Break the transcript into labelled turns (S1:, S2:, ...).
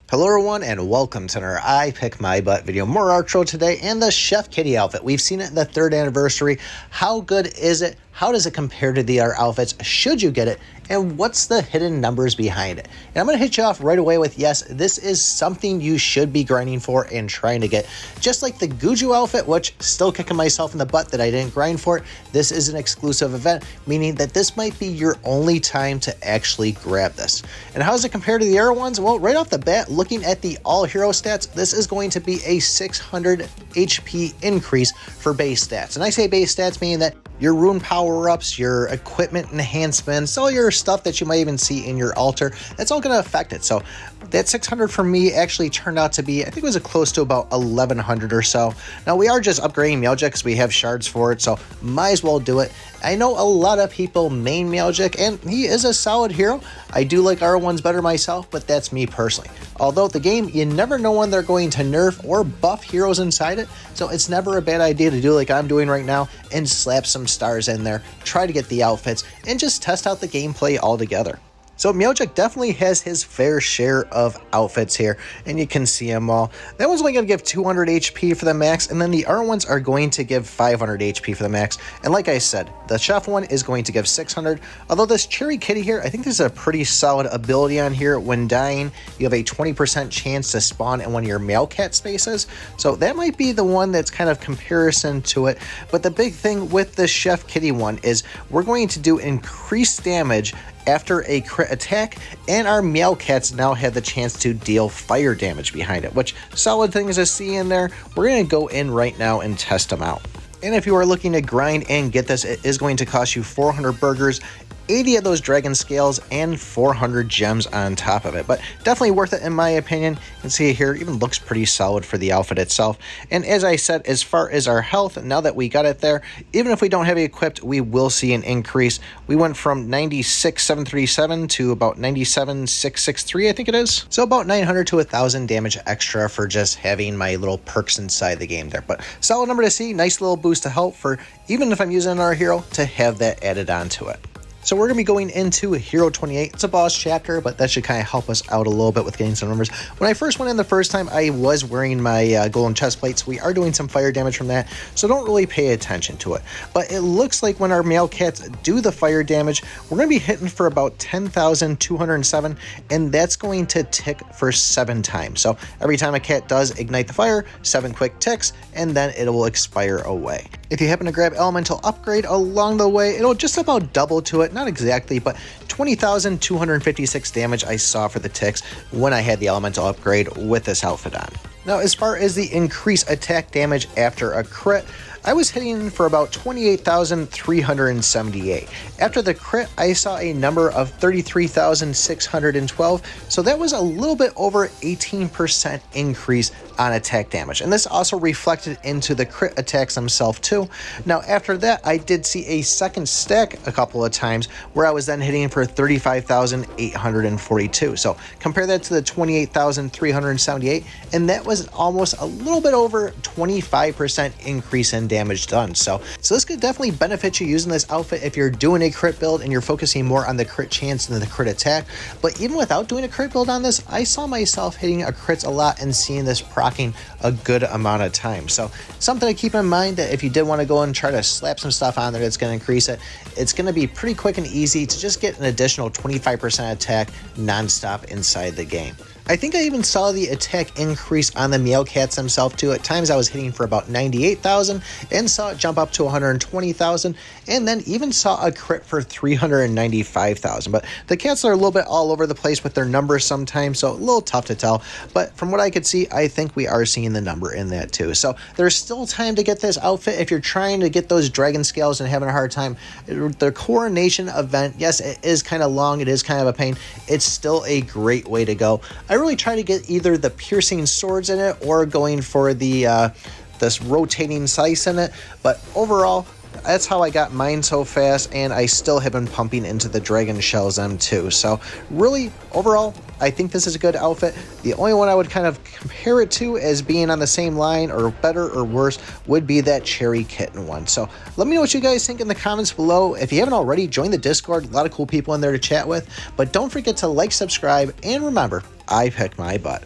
S1: Hello everyone and welcome to another I Pick My Butt video. More Archero today and the Chef Kitty outfit. We've seen it in the 3rd anniversary. How good is it? How does it compare to the other outfits? Should you get it? And what's the hidden numbers behind it? And I'm going to hit you off right away with yes, this is something you should be grinding for and trying to get. Just like the Guju outfit, which still kicking myself in the butt that I didn't grind for it, this is an exclusive event, meaning that this might be your only time to actually grab this. And how does it compare to the other ones? Well, right off the bat, looking at the all hero stats, this is going to be a 600 HP increase for base stats. And I say base stats meaning that your rune power-ups, your equipment enhancements, all your stuff that you might even see in your altar, that's all going to affect it. So that 600 for me actually turned out to be, I think it was close to about 1100 or so. Now we are just upgrading Meowgik because we have shards for it, so might as well do it. I know a lot of people main Meowgik, and he is a solid hero. I do like R1s better myself, but that's me personally. Although the game, you never know when they're going to nerf or buff heroes inside it, so it's never a bad idea to do like I'm doing right now and slap some stars in there, try to get the outfits, and just test out the gameplay altogether. So Meowgik definitely has his fair share of outfits here, and you can see them all. That one's only going to give 200 HP for the max, and then the other ones are going to give 500 HP for the max. And like I said, the chef one is going to give 600, although this Cherry Kitty here, I think there's a pretty solid ability on here. When dying, you have a 20% chance to spawn in one of your Meowcat spaces, so that might be the one that's kind of comparison to it. But the big thing with the Chef Kitty one is we're going to do increased damage after a crit attack, and our Meowcats now have the chance to deal fire damage behind it, which solid things to see in there. We're going to go in right now and test them out. And if you are looking to grind and get this, it is going to cost you 400 burgers, 80 of those dragon scales, and 400 gems on top of it. But definitely worth it in my opinion. You can see here, it even looks pretty solid for the outfit itself. And as I said, as far as our health, now that we got it there, even if we don't have it equipped, we will see an increase. We went from 96,737 to about 97,663, I think it is. So about 900 to 1,000 damage extra for just having my little perks inside the game there. But solid number to see, nice little boost to help for, even if I'm using our hero, to have that added onto it. So we're going to be going into Hero 28. It's a boss chapter, but that should kind of help us out a little bit with getting some numbers. When I first went in the first time, I was wearing my golden chest plates. We are doing some fire damage from that, so don't really pay attention to it. But it looks like when our Meowcats do the fire damage, we're going to be hitting for about 10,207, and that's going to tick for 7 times. So every time a cat does ignite the fire, 7 quick ticks, and then it will expire away. If you happen to grab Elemental Upgrade along the way, it'll just about double to it. Not exactly, but 20,256 damage I saw for the ticks when I had the Elemental Upgrade with this outfit on. Now, as far as the increased attack damage after a crit, I was hitting for about 28,378. After the crit, I saw a number of 33,612, so that was a little bit over 18% increase on attack damage. And this also reflected into the crit attacks themselves too. Now, after that, I did see a second stack a couple of times where I was then hitting for 35,842. So compare that to the 28,378, and that was almost a little bit over 25% increase in damage done. So this could definitely benefit you using this outfit if you're doing a crit build and you're focusing more on the crit chance than the crit attack. But even without doing a crit build on this, I saw myself hitting a crits a lot and seeing this proccing a good amount of time. So something to keep in mind, that if you did want to go and try to slap some stuff on there that's going to increase it, it's going to be pretty quick and easy to just get an additional 25% attack non-stop inside the game. I think I even saw the attack increase on the Meowcats themselves too. At times I was hitting for about 98,000 and saw it jump up to 120,000, and then even saw a crit for 395,000. But the cats are a little bit all over the place with their numbers sometimes, so a little tough to tell. But from what I could see, I think we are seeing the number in that too. So there's still time to get this outfit if you're trying to get those dragon scales and having a hard time. The coronation event, yes, it is kind of long, it is kind of a pain. It's still a great way to go. I really try to get either the piercing swords in it or going for the this rotating slice in it, but overall that's how I got mine so fast, and I still have been pumping into the dragon shells them too. So really, overall, I think this is a good outfit. The only one I would kind of compare it to as being on the same line or better or worse would be that Cherry Kitten one. So let me know what you guys think in the comments below. If you haven't already, join the Discord. A lot of cool people in there to chat with. But don't forget to like, subscribe, and remember, I pick my butt.